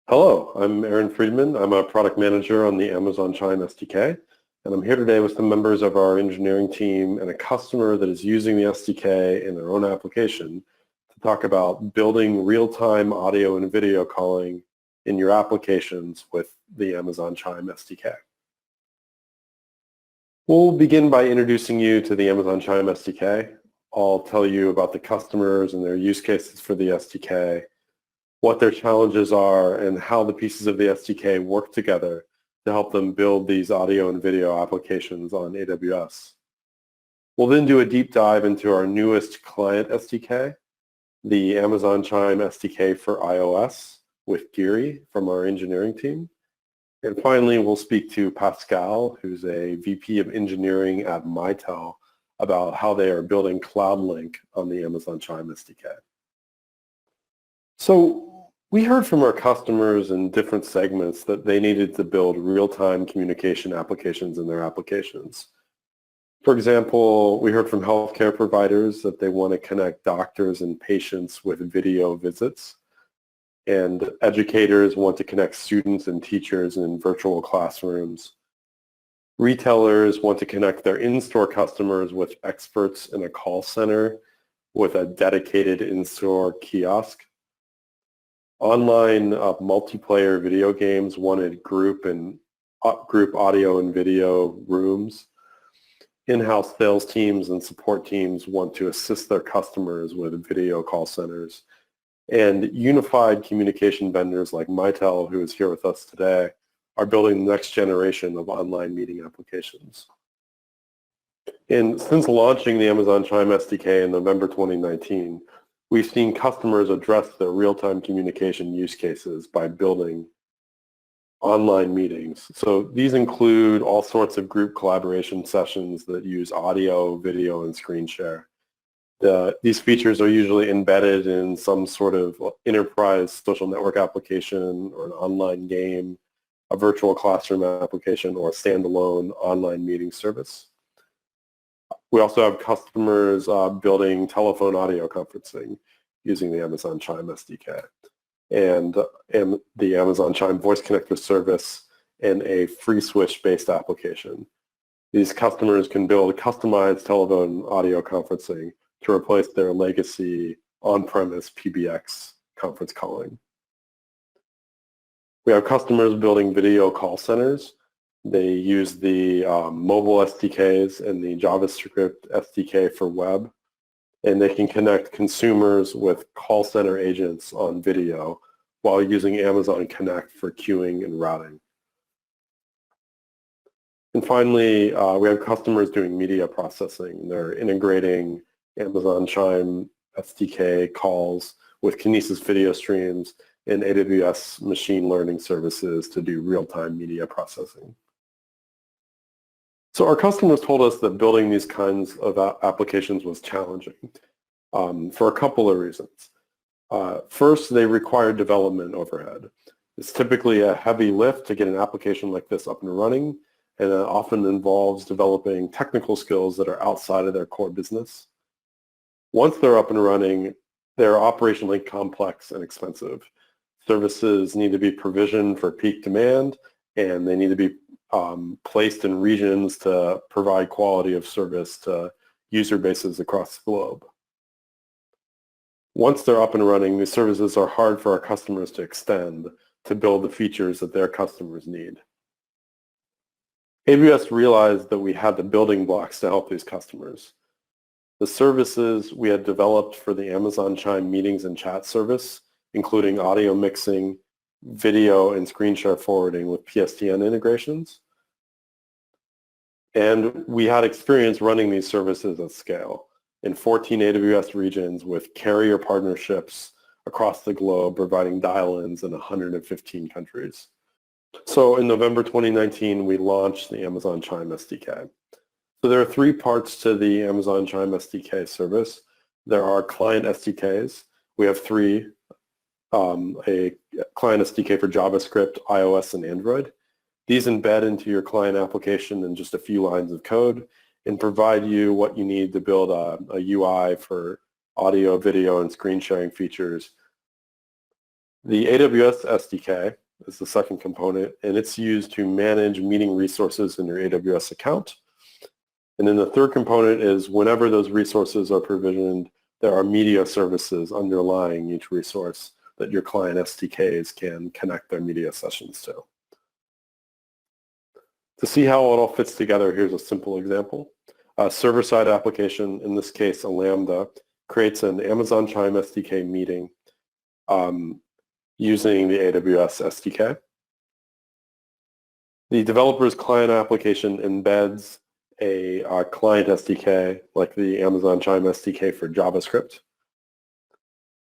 Hello, I'm Aaron Friedman. I'm a product manager on the Amazon Chime SDK, and I'm here today with some members of our engineering team and a customer that is using the SDK in their own application to talk about building real-time audio and video calling in your applications with the Amazon Chime SDK. We'll begin by introducing you to the Amazon Chime SDK. I'll tell you about the customers and their use cases for the SDK, what their challenges are, and how the pieces of the SDK work together to help them build these audio and video applications on AWS. We'll then do a deep dive into our newest client SDK, the Amazon Chime SDK for iOS with Geary from our engineering team. And finally, we'll speak to Pascal, who's a VP of engineering at Mitel, about how they are building CloudLink on the Amazon Chime SDK. So we heard from our customers in different segments that they needed to build real-time communication applications in their applications. For example, we heard from healthcare providers that they want to connect doctors and patients with video visits, and educators want to connect students and teachers in virtual classrooms. Retailers want to connect their in-store customers with experts in a call center with a dedicated in-store kiosk. Online multiplayer video games wanted group audio and video rooms. In-house sales teams and support teams want to assist their customers with video call centers. And unified communication vendors like Mitel, who is here with us today, are building the next generation of online meeting applications. And since launching the Amazon Chime SDK in November 2019, we've seen customers address their real-time communication use cases by building online meetings. So these include all sorts of group collaboration sessions that use audio, video, and screen share. These features are usually embedded in some sort of enterprise social network application or an online game, a virtual classroom application, or a standalone online meeting service. We also have customers building telephone audio conferencing using the Amazon Chime SDK and the Amazon Chime Voice Connector service and a free switch-based application. These customers can build customized telephone audio conferencing to replace their legacy on-premise PBX conference calling. We have customers building video call centers. They use the mobile SDKs and the JavaScript SDK for web, and they can connect consumers with call center agents on video while using Amazon Connect for queuing and routing. And finally, we have customers doing media processing. They're integrating Amazon Chime SDK calls with Kinesis video streams and AWS machine learning services to do real-time media processing. So our customers told us that building these kinds of applications was challenging for a couple of reasons. First, they require development overhead. It's typically a heavy lift to get an application like this up and running, and it often involves developing technical skills that are outside of their core business. Once they're up and running, they're operationally complex and expensive. Services need to be provisioned for peak demand, and they need to be placed in regions to provide quality of service to user bases across the globe. Once they're up and running, these services are hard for our customers to extend to build the features that their customers need. AWS realized that we had the building blocks to help these customers. The services we had developed for the Amazon Chime meetings and chat service, including audio mixing, video and screen share forwarding with PSTN integrations. And we had experience running these services at scale in 14 AWS regions with carrier partnerships across the globe, providing dial-ins in 115 countries. So in November 2019, we launched the Amazon Chime SDK. So there are three parts to the Amazon Chime SDK service. There are client SDKs. We have three, a client SDK for JavaScript, iOS, and Android. These embed into your client application in just a few lines of code and provide you what you need to build a UI for audio, video, and screen sharing features The AWS SDK is the second component, and it's used to manage meeting resources in your AWS account. And then the third component is whenever those resources are provisioned, there are media services underlying each resource that your client SDKs can connect their media sessions to. To see how it all fits together, here's a simple example. A server-side application, in this case a Lambda, creates an Amazon Chime SDK meeting using the AWS SDK. The developer's client application embeds a client SDK like the Amazon Chime SDK for JavaScript.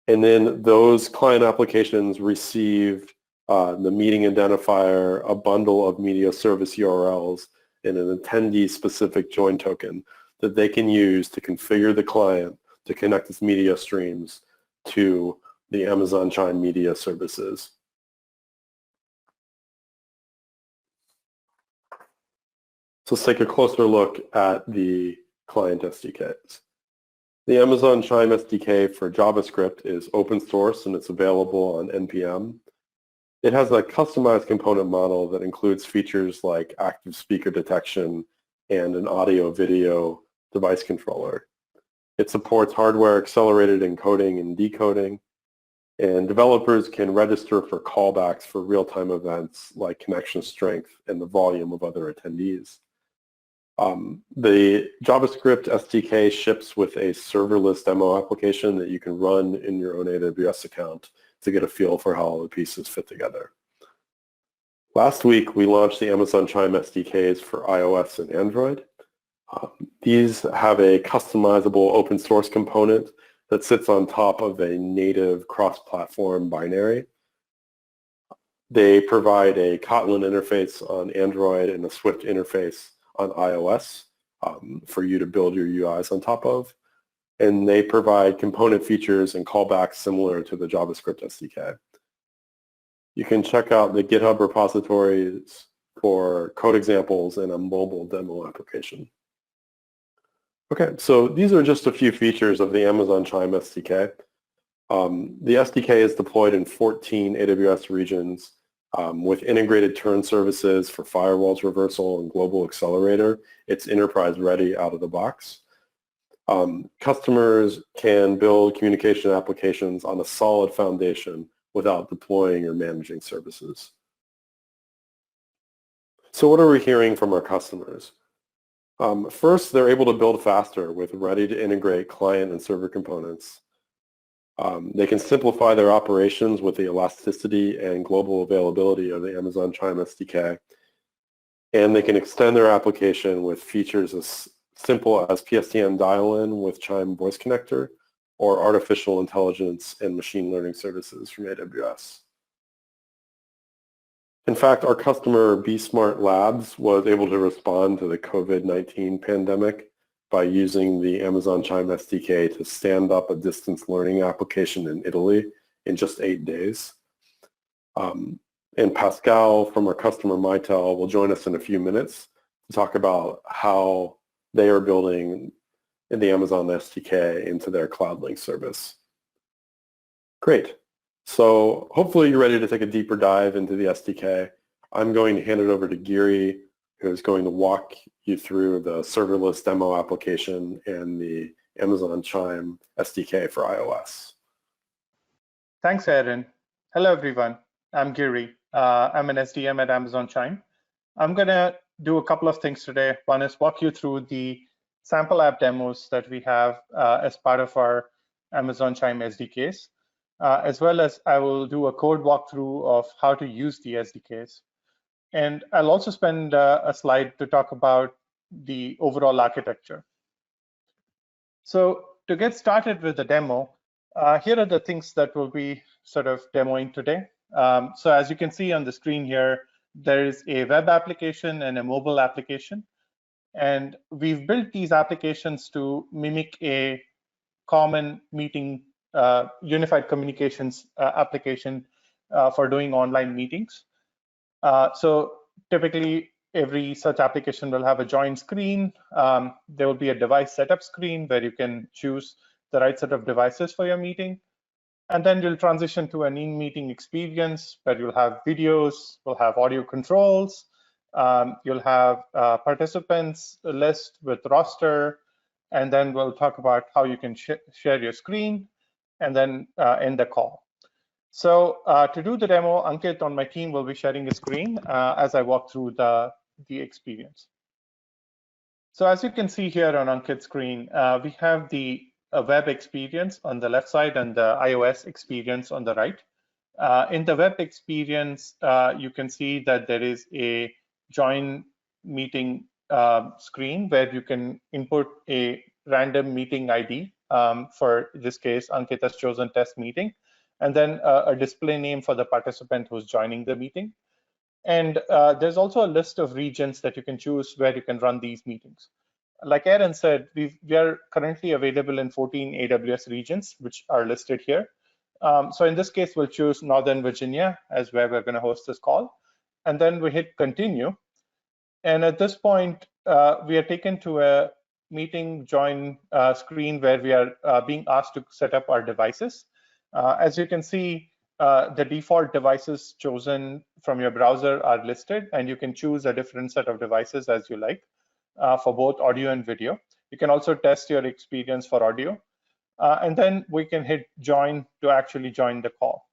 And then those client applications receive the meeting identifier, a bundle of media service URLs, and an attendee-specific join token that they can use to configure the client to connect its media streams to the Amazon Chime media services. So let's take a closer look at the client SDKs. The Amazon Chime SDK for JavaScript is open source and it's available on NPM. It has a customized component model that includes features like active speaker detection and an audio-video device controller. It supports hardware accelerated encoding and decoding, and developers can register for callbacks for real-time events like connection strength and the volume of other attendees. The JavaScript SDK ships with a serverless demo application that you can run in your own AWS account to get a feel for how all the pieces fit together. Last week, we launched the Amazon Chime SDKs for iOS and Android. These have a customizable open source component that sits on top of a native cross-platform binary. They provide a Kotlin interface on Android and a Swift interface on iOS for you to build your UIs on top of. And they provide component features and callbacks similar to the JavaScript SDK. You can check out the GitHub repositories for code examples and a mobile demo application. Okay, so these are just a few features of the Amazon Chime SDK. The SDK is deployed in 14 AWS regions with integrated turn services for firewalls reversal and global accelerator. It's enterprise ready out of the box. Customers can build communication applications on a solid foundation without deploying or managing services. So what are we hearing from our customers? First, they're able to build faster with ready-to-integrate client and server components. They can simplify their operations with the elasticity and global availability of the Amazon Chime SDK. And they can extend their application with features as simple as PSTN dial-in with Chime Voice Connector or artificial intelligence and machine learning services from AWS. In fact, our customer BSmart Labs was able to respond to the COVID-19 pandemic by using the Amazon Chime SDK to stand up a distance learning application in Italy in just 8 days. And Pascal from our customer Mitel will join us in a few minutes to talk about how they are building the Amazon SDK into their CloudLink service. Great. So hopefully you're ready to take a deeper dive into the SDK. I'm going to hand it over to Giri, who's going to walk you through the serverless demo application and the Amazon Chime SDK for iOS. Thanks, Aaron. Hello, everyone. I'm Giri. I'm an SDM at Amazon Chime. I'm going to do a couple of things today. One is walk you through the sample app demos that we have as part of our Amazon Chime SDKs, as well as I will do a code walkthrough of how to use the SDKs. And I'll also spend a slide to talk about the overall architecture. So to get started with the demo, here are the things that we'll be sort of demoing today. So as you can see on the screen here, there is a web application and a mobile application. And we've built these applications to mimic a common meeting, unified communications application for doing online meetings. So typically, every such application will have a join screen. There will be a device setup screen where you can choose the right set of devices for your meeting. And then you'll transition to an in-meeting experience where you'll have videos, we'll have audio controls, you'll have participants list with roster, and then we'll talk about how you can share your screen, and then end the call. So to do the demo, Ankit on my team will be sharing a screen as I walk through the experience. So as you can see here on Ankit's screen, we have the web experience on the left side and the iOS experience on the right. In the web experience, you can see that there is a join meeting screen where you can input a random meeting ID. For this case, Ankit has chosen test meeting, and then a display name for the participant who's joining the meeting. And there's also a list of regions that you can choose where you can run these meetings. Like Aaron said, we are currently available in 14 AWS regions, which are listed here. So in this case, we'll choose Northern Virginia as where we're going to host this call. And then we hit continue. And at this point, we are taken to a meeting join screen where we are being asked to set up our devices. As you can see, the default devices chosen from your browser are listed, and you can choose a different set of devices as you like for both audio and video. You can also test your experience for audio. And then we can hit join to actually join the call.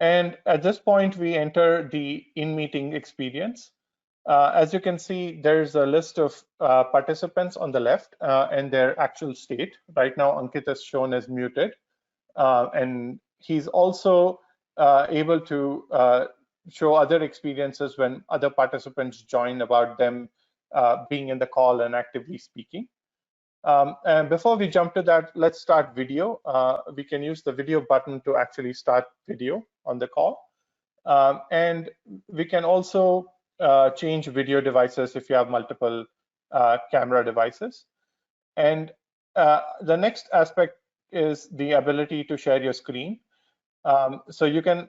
And at this point, we enter the in-meeting experience. As you can see, there's a list of participants on the left and their actual state. Right now, Ankit is shown as muted. And he's also able to show other experiences when other participants join about them being in the call and actively speaking. And before we jump to that, let's start video. We can use the video button to actually start video on the call. And we can also change video devices if you have multiple camera devices. And the next aspect is the ability to share your screen. So you can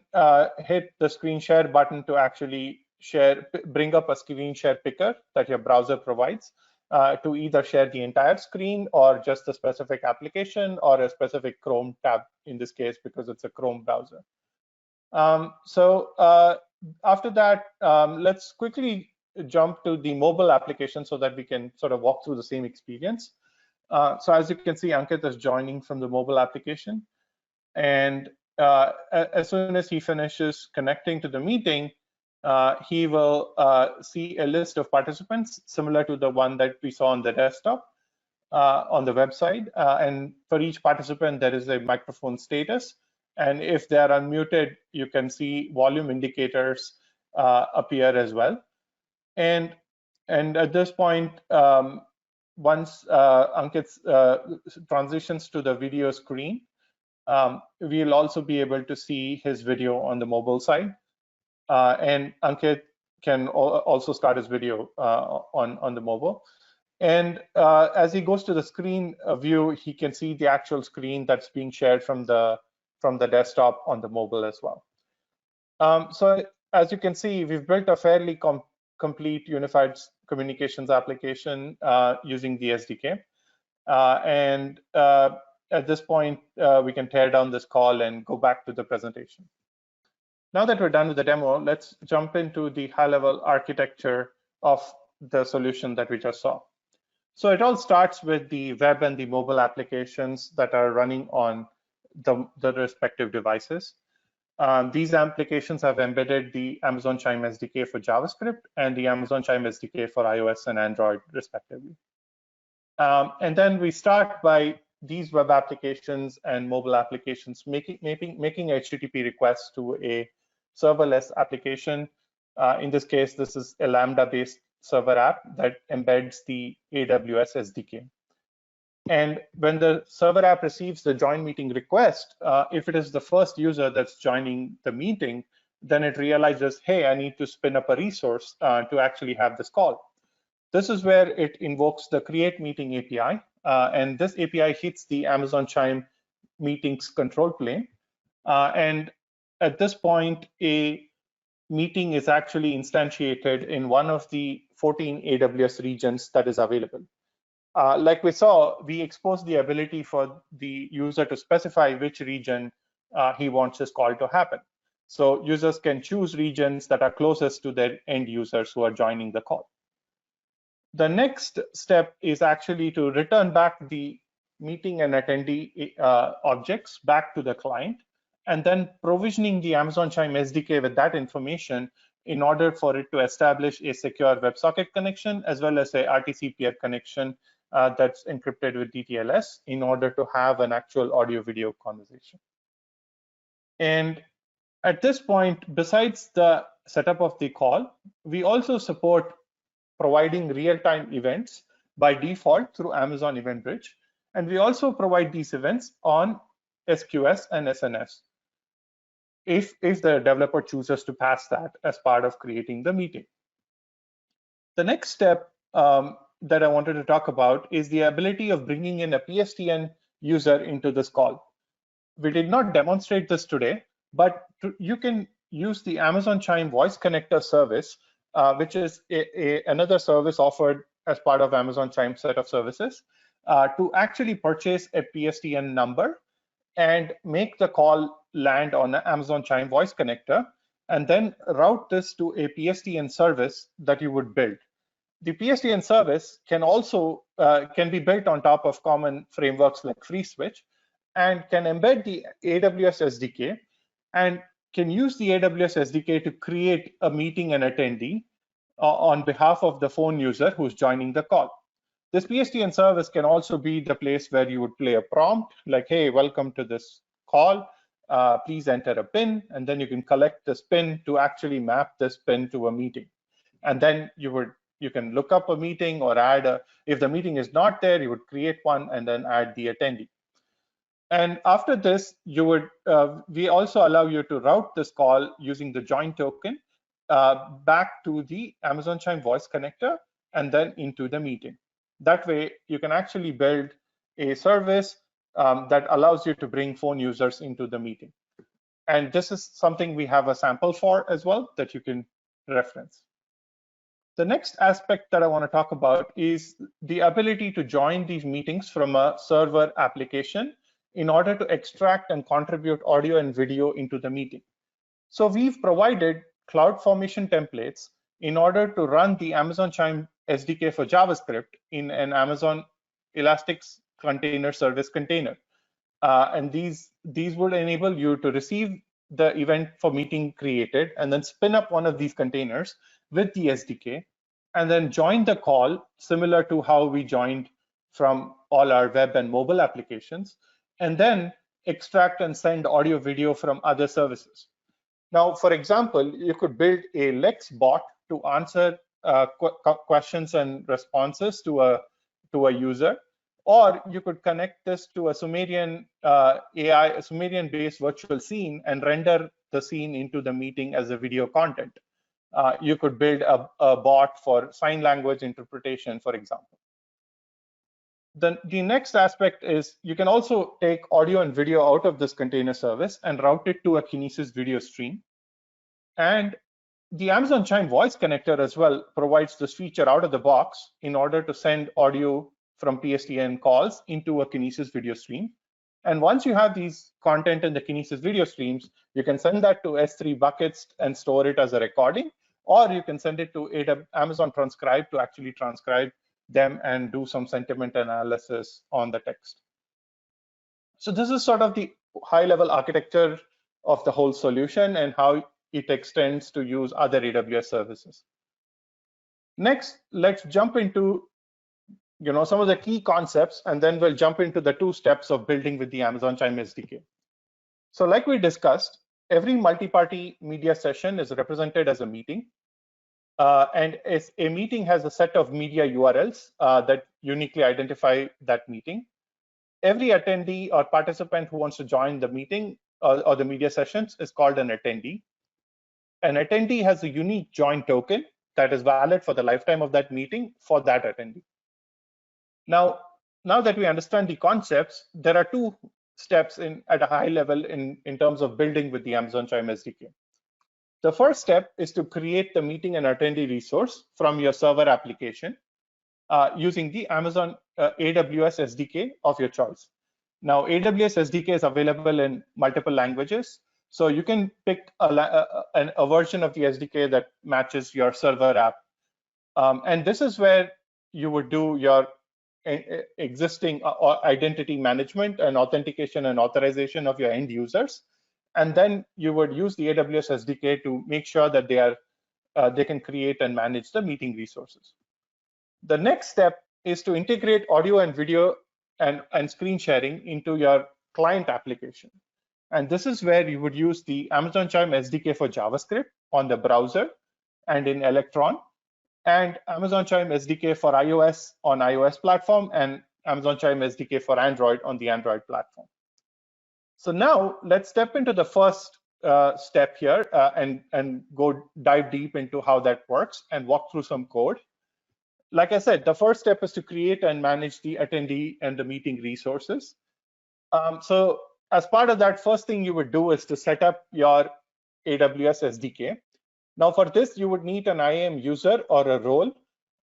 hit the screen share button to actually bring up a screen share picker that your browser provides to either share the entire screen or just a specific application or a specific Chrome tab in this case, because it's a Chrome browser. So after that, let's quickly jump to the mobile application so that we can sort of walk through the same experience. So as you can see, Ankit is joining from the mobile application. And as soon as he finishes connecting to the meeting, he will see a list of participants similar to the one that we saw on the desktop on the website. And for each participant, there is a microphone status. And if they are unmuted, you can see volume indicators appear as well. And at this point, once Ankit transitions to the video screen, we'll also be able to see his video on the mobile side. And Ankit can also start his video on the mobile. And as he goes to the screen view, he can see the actual screen that's being shared from the desktop on the mobile as well. So as you can see, we've built a fairly complete unified communications application using the SDK. And at this point, we can tear down this call and go back to the presentation. Now that we're done with the demo, let's jump into the high-level architecture of the solution that we just saw. So it all starts with the web and the mobile applications that are running on the respective devices. These applications have embedded the Amazon Chime SDK for JavaScript and the Amazon Chime SDK for iOS and Android, respectively. And then we start by these web applications and mobile applications making HTTP requests to a serverless application. In this case, this is a Lambda-based server app that embeds the AWS SDK. And when the server app receives the join meeting request, if it is the first user that's joining the meeting, then it realizes, hey, I need to spin up a resource to actually have this call. This is where it invokes the create meeting API. And this API hits the Amazon Chime meetings control plane. And at this point, a meeting is actually instantiated in one of the 14 AWS regions that is available. Like we saw, we exposed the ability for the user to specify which region he wants his call to happen. So users can choose regions that are closest to their end users who are joining the call. The next step is actually to return back the meeting and attendee objects back to the client, and then provisioning the Amazon Chime SDK with that information in order for it to establish a secure WebSocket connection as well as a RTC peer connection that's encrypted with DTLS in order to have an actual audio video conversation. And at this point, besides the setup of the call, we also support providing real-time events by default through Amazon Event Bridge. And we also provide these events on SQS and SNS if the developer chooses to pass that as part of creating the meeting. The next step that I wanted to talk about is the ability of bringing in a PSTN user into this call. We did not demonstrate this today, but you can use the Amazon Chime Voice Connector service, which is another service offered as part of Amazon Chime set of services, to actually purchase a PSTN number and make the call land on an Amazon Chime Voice Connector, and then route this to a PSTN service that you would build. The PSTN service can also can be built on top of common frameworks like FreeSwitch, and can embed the AWS SDK and can use the AWS SDK to create a meeting and attendee on behalf of the phone user who's joining the call. This PSTN service can also be the place where you would play a prompt like, hey, welcome to this call. Please enter a PIN, and then you can collect this PIN to actually map this PIN to a meeting. And then you can look up a meeting or add if the meeting is not there, you would create one and then add the attendee. And after this, you would we also allow you to route this call using the join token back to the Amazon Chime Voice Connector and then into the meeting. That way, you can actually build a service that allows you to bring phone users into the meeting. And this is something we have a sample for as well that you can reference. The next aspect that I want to talk about is the ability to join these meetings from a server application in order to extract and contribute audio and video into the meeting. So we've provided CloudFormation templates in order to run the Amazon Chime SDK for JavaScript in an Amazon Elastic Container Service container. And these would enable you to receive the event for meeting created and then spin up one of these containers with the SDK and then join the call similar to how we joined from all our web and mobile applications, and then extract and send audio video from other services. Now, for example, you could build a Lex bot to answer questions and responses to a user, or you could connect this to a Sumerian AI, a Sumerian-based virtual scene, and render the scene into the meeting as a video content. You could build a bot for sign language interpretation, for example. The next aspect is you can also take audio and video out of this container service and route it to a Kinesis video stream. And the Amazon Chime Voice Connector as well provides this feature out of the box in order to send audio from PSTN calls into a Kinesis video stream. And once you have these content in the Kinesis video streams, you can send that to S3 buckets and store it as a recording, or you can send it to Amazon Transcribe to actually transcribe them and do some sentiment analysis on the text. So this is sort of the high-level architecture of the whole solution and how it extends to use other AWS services. Next, let's jump into some of the key concepts, and then we'll jump into the 2 steps of building with the Amazon Chime SDK. So like we discussed, every multi-party media session is represented as a meeting. And a meeting has a set of media URLs that uniquely identify that meeting. Every attendee or participant who wants to join the meeting or the media sessions is called an attendee. An attendee has a unique join token that is valid for the lifetime of that meeting for that attendee. Now that we understand the concepts, there are 2 steps at a high level in terms of building with the Amazon Chime SDK. The first step is to create the meeting and attendee resource from your server application using the Amazon AWS SDK of your choice. Now, AWS SDK is available in multiple languages, so you can pick a version of the SDK that matches your server app. And this is where you would do your existing identity management and authentication and authorization of your end users. And then you would use the AWS SDK to make sure that they can create and manage the meeting resources. The next step is to integrate audio and video and screen sharing into your client application. And this is where you would use the Amazon Chime SDK for JavaScript on the browser and in Electron, and Amazon Chime SDK for iOS on iOS platform, and Amazon Chime SDK for Android on the Android platform. So now let's step into the first step here and go dive deep into how that works and walk through some code. Like I said, the first step is to create and manage the attendee and the meeting resources. So as part of that, first thing you would do is to set up your AWS SDK. Now for this, you would need an IAM user or a role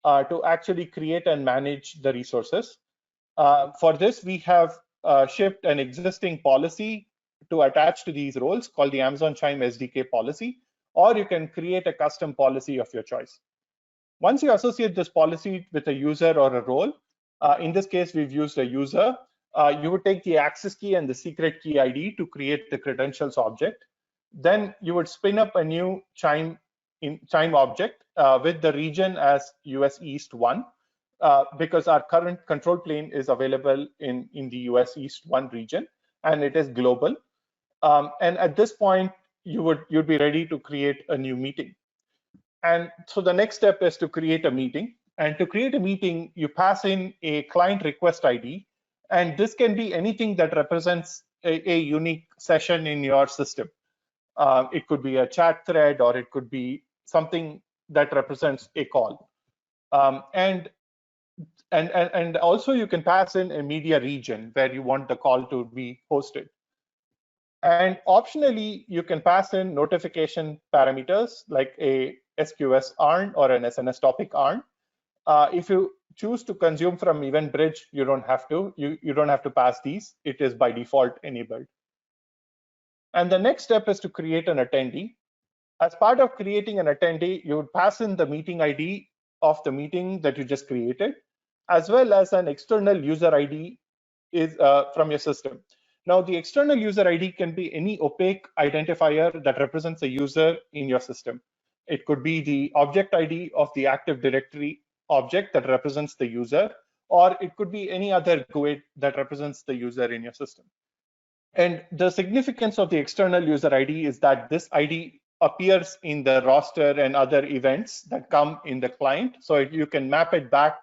to actually create and manage the resources. For this, we have shipped an existing policy to attach to these roles called the Amazon Chime SDK policy, or you can create a custom policy of your choice. Once you associate this policy with a user or a role, in this case, we've used a user, you would take the access key and the secret key ID to create the credentials object. Then you would spin up a new Chime object with the region as US East 1, because our current control plane is available in the US East 1 region, and it is global. And at this point, you'd be ready to create a new meeting. And so the next step is to create a meeting. And to create a meeting, you pass in a client request ID. And this can be anything that represents a unique session in your system. It could be a chat thread, or it could be something that represents a call. And also you can pass in a media region where you want the call to be hosted. And optionally, you can pass in notification parameters like a SQS ARN or an SNS topic ARN. If you choose to consume from EventBridge, you don't have to. You don't have to pass these. It is by default enabled. And the next step is to create an attendee. As part of creating an attendee, you would pass in the meeting ID of the meeting that you just created, as well as an external user ID from your system. Now, the external user ID can be any opaque identifier that represents a user in your system. It could be the object ID of the Active Directory object that represents the user, or it could be any other GUID that represents the user in your system. And the significance of the external user ID is that this ID appears in the roster and other events that come in the client. So you can map it back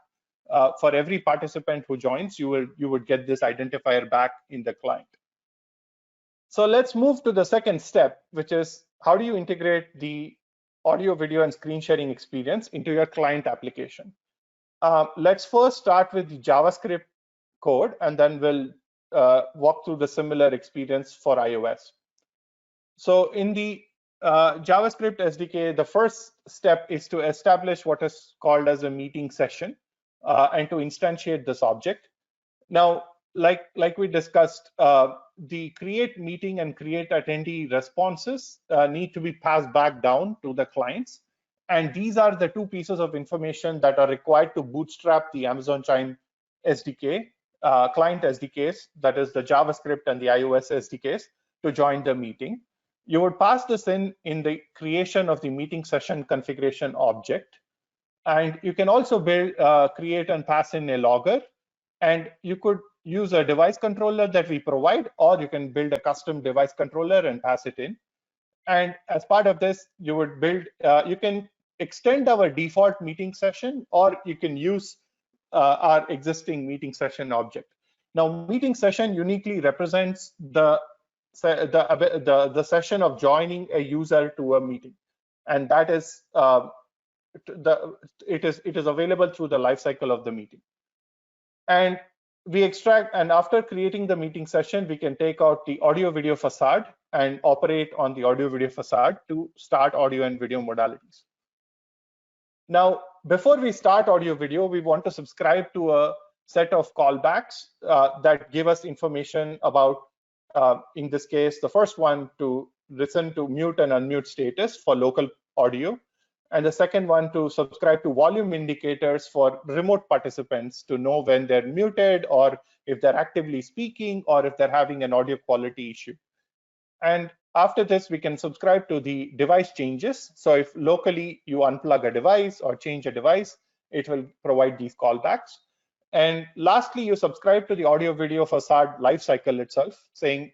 for every participant who joins. You would get this identifier back in the client. So let's move to the second step, which is how do you integrate the audio, video, and screen sharing experience into your client application? Let's first start with the JavaScript code, and then we'll walk through the similar experience for iOS. So in the JavaScript SDK, the first step is to establish what is called as a meeting session and to instantiate this object. Now, like we discussed, the create meeting and create attendee responses need to be passed back down to the clients. And these are the two pieces of information that are required to bootstrap the Amazon Chime SDK, client SDKs, that is the JavaScript and the iOS SDKs, to join the meeting. You would pass this in the creation of the meeting session configuration object. And you can also build, create and pass in a logger. And you could use a device controller that we provide, or you can build a custom device controller and pass it in. And as part of this, you would build, you can extend our default meeting session, or you can use our existing meeting session object. Now, meeting session uniquely represents the session of joining a user to a meeting, and that is it is available through the lifecycle of the meeting. And we extract, and after creating the meeting session, we can take out the audio video facade and operate on the audio video facade to start audio and video modalities. Now, before we start audio video, we want to subscribe to a set of callbacks that give us information about, in this case, the first one to listen to mute and unmute status for local audio, and the second one to subscribe to volume indicators for remote participants to know when they're muted or if they're actively speaking or if they're having an audio quality issue. And after this, we can subscribe to the device changes. So if locally you unplug a device or change a device, it will provide these callbacks. And lastly, you subscribe to the audio video facade lifecycle itself, saying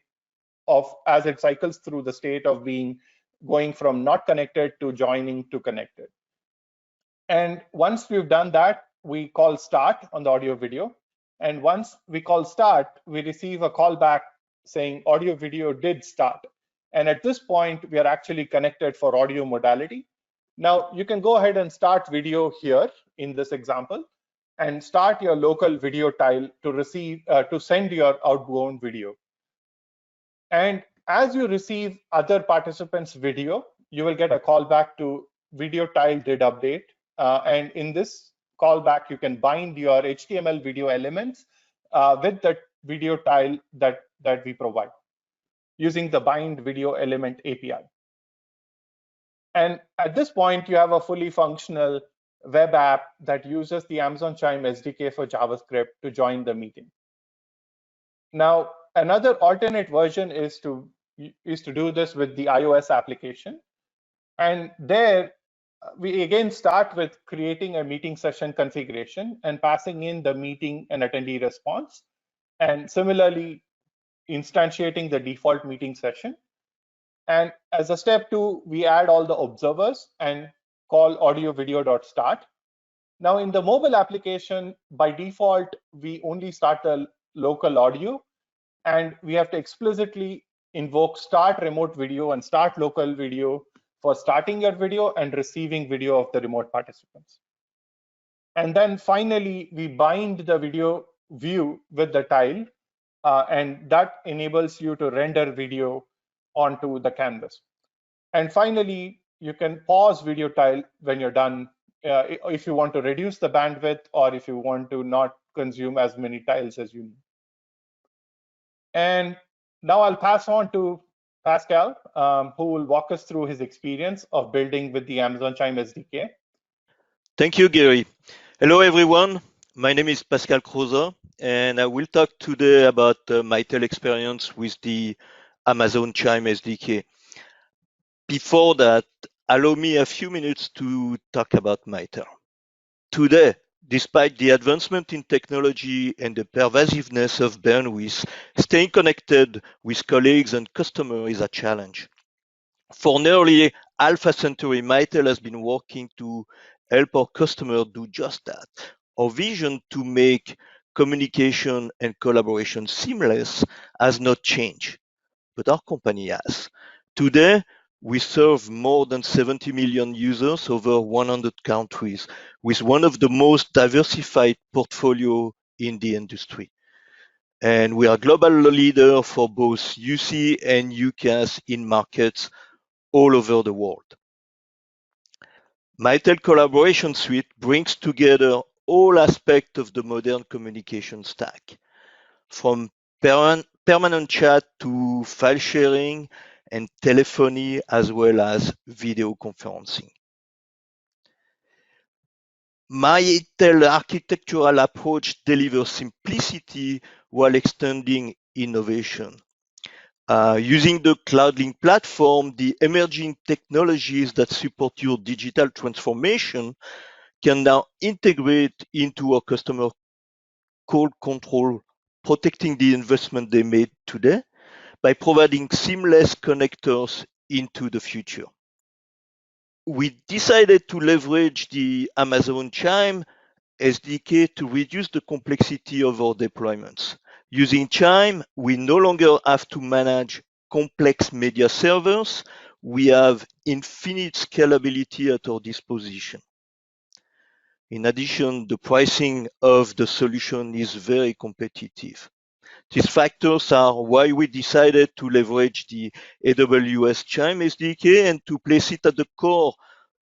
as it cycles through the state of being going from not connected to joining to connected. And once we've done that, we call start on the audio video. And once we call start, we receive a callback saying audio video did start. And at this point, we are actually connected for audio modality. Now you can go ahead and start video here in this example and start your local video tile to send your outbound video. And as you receive other participants' video, you will get a callback to video tile did update. And in this callback, you can bind your HTML video elements with the video tile that we provide using the bind video element API. And at this point, you have a fully functional web app that uses the Amazon Chime SDK for JavaScript to join the meeting. Now, another alternate version is to do this with the iOS application. And there, we again start with creating a meeting session configuration and passing in the meeting and attendee response. And similarly, instantiating the default meeting session. And as a step 2, we add all the observers and call audio video.start. Now in the mobile application, by default, we only start the local audio, and we have to explicitly invoke start remote video and start local video for starting your video and receiving video of the remote participants. And then finally, we bind the video view with the tile, and that enables you to render video onto the canvas. And finally, you can pause video tile when you're done if you want to reduce the bandwidth or if you want to not consume as many tiles as you need. And now I'll pass on to Pascal, who will walk us through his experience of building with the Amazon Chime SDK. Thank you, Gary. Hello, everyone. My name is Pascal Krause, and I will talk today about my experience with the Amazon Chime SDK. Before that, allow me a few minutes to talk about MITRE. Today, despite the advancement in technology and the pervasiveness of bandwidth, staying connected with colleagues and customers is a challenge. For nearly half a century, MITRE has been working to help our customers do just that. Our vision to make communication and collaboration seamless has not changed, but our company has. Today, we serve more than 70 million users over 100 countries with one of the most diversified portfolio in the industry. And we are global leader for both UC and UCaaS in markets all over the world. Mitel Collaboration Suite brings together all aspects of the modern communication stack, from permanent chat to file sharing and telephony, as well as video conferencing. Mitel architectural approach delivers simplicity while extending innovation. Using the CloudLink platform, the emerging technologies that support your digital transformation can now integrate into our customer call control, protecting the investment they made today by providing seamless connectors into the future. We decided to leverage the Amazon Chime SDK to reduce the complexity of our deployments. Using Chime, we no longer have to manage complex media servers. We have infinite scalability at our disposition. In addition, the pricing of the solution is very competitive. These factors are why we decided to leverage the AWS Chime SDK and to place it at the core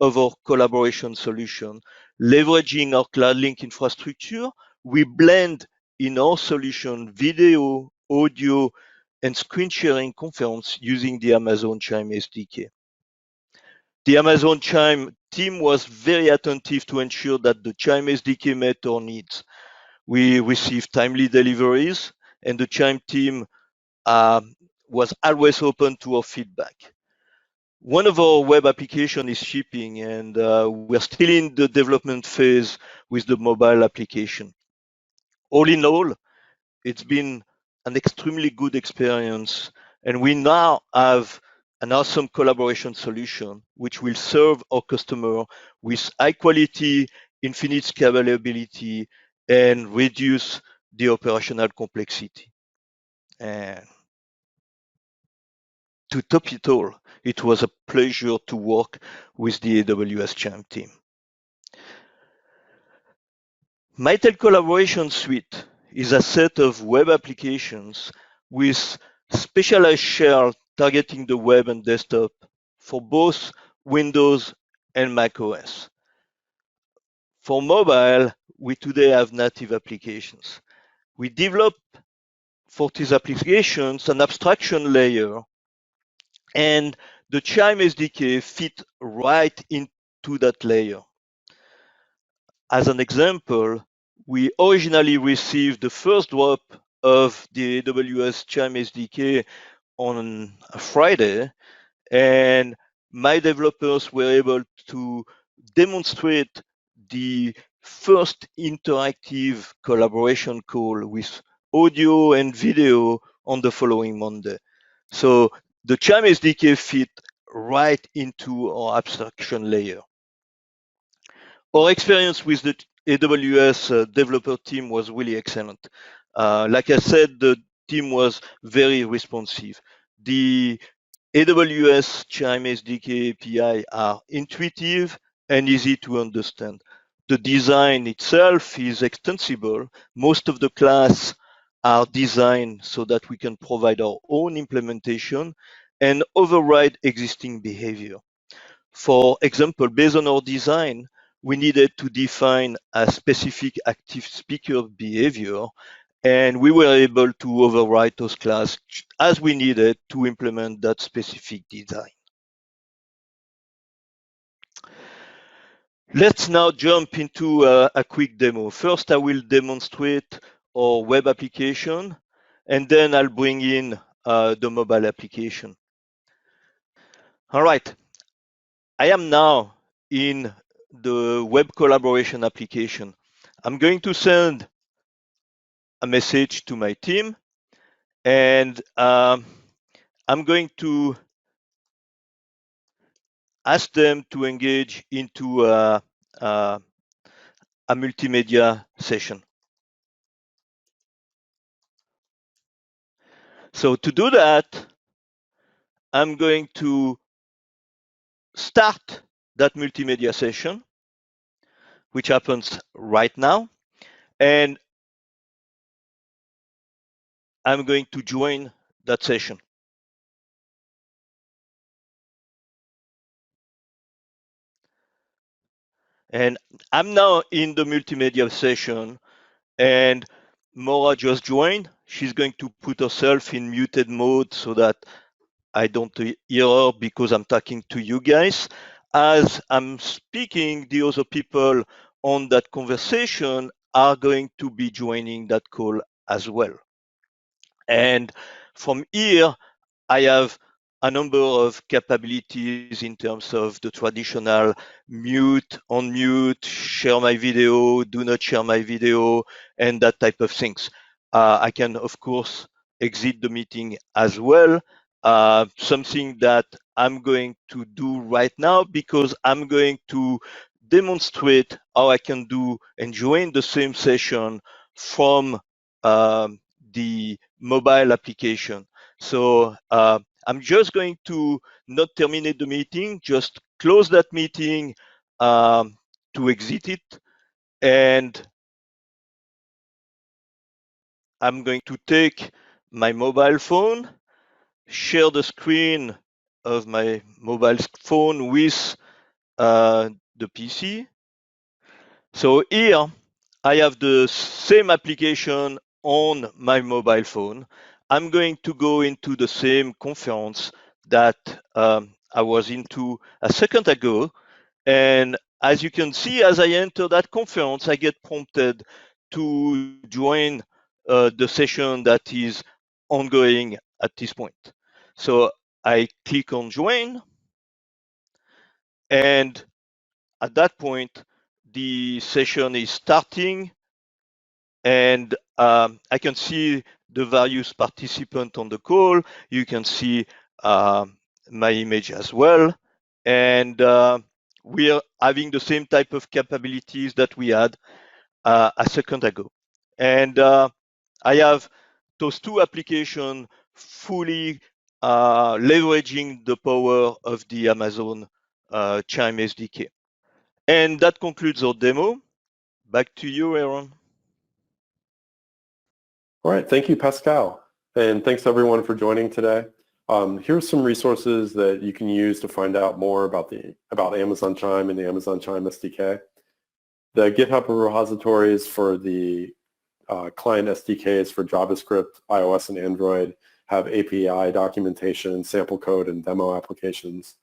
of our collaboration solution, leveraging our CloudLink infrastructure we blend in our solution video, audio, and screen sharing conference using the Amazon Chime SDK. The Amazon Chime team was very attentive to ensure that the Chime SDK met our needs. We received timely deliveries, and the Chime team was always open to our feedback. One of our web application is shipping, and we're still in the development phase with the mobile application. All in all, it's been an extremely good experience, and we now have an awesome collaboration solution which will serve our customer with high quality, infinite scalability, and reduce the operational complexity. And to top it all, it was a pleasure to work with the AWS Chime team. Mitel Collaboration Suite is a set of web applications with specialized shell targeting the web and desktop for both Windows and macOS. For mobile, we today have native applications. We develop for these applications an abstraction layer, and the Chime SDK fit right into that layer. As an example, we originally received the first drop of the AWS Chime SDK on a Friday, and my developers were able to demonstrate the first interactive collaboration call with audio and video on the following Monday. So the Chime SDK fit right into our abstraction layer. Our experience with the AWS developer team was really excellent. Like I said, the team was very responsive. The AWS Chime SDK API are intuitive and easy to understand. The design itself is extensible. Most of the class are designed so that we can provide our own implementation and override existing behavior. For example, based on our design, we needed to define a specific active speaker behavior, and we were able to overwrite those classes as we needed to implement that specific design. Let's now jump into a quick demo. First, I will demonstrate our web application, and then I'll bring in the mobile application. All right, I am now in the web collaboration application. I'm going to send a message to my team, and I'm going to ask them to engage into a multimedia session. So to do that, I'm going to start that multimedia session, which happens right now, and I'm going to join that session. And I'm now in the multimedia session, and Maura just joined. She's going to put herself in muted mode so that I don't hear her because I'm talking to you guys. As I'm speaking, the other people on that conversation are going to be joining that call as well. And from here, I have a number of capabilities in terms of the traditional mute, unmute, share my video, do not share my video, and that type of things. I can, of course, exit the meeting as well. Something that I'm going to do right now because I'm going to demonstrate how I can do and join the same session from the mobile application. So I'm just going to not terminate the meeting, just close that meeting to exit it. And I'm going to take my mobile phone, share the screen of my mobile phone with the PC. So here I have the same application on my mobile phone. I'm going to go into the same conference that I was into a second ago. And as you can see, as I enter that conference, I get prompted to join the session that is ongoing at this point. So I click on join, and at that point, the session is starting, and I can see the various participants on the call. You can see my image as well, and we are having the same type of capabilities that we had a second ago. And I have those two applications fully leveraging the power of the Amazon Chime SDK. And that concludes our demo. Back to you, Aaron. All right, thank you, Pascal. And thanks everyone for joining today. Here's some resources that you can use to find out more about Amazon Chime and the Amazon Chime SDK. The GitHub repositories for the client SDKs for JavaScript, iOS, and Android have API documentation, sample code, and demo applications.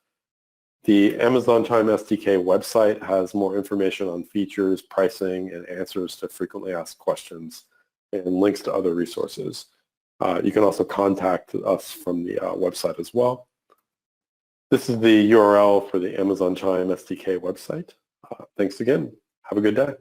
The Amazon Chime SDK website has more information on features, pricing, and answers to frequently asked questions, and links to other resources. You can also contact us from the website as well. This is the URL for the Amazon Chime SDK website. Thanks again. Have a good day.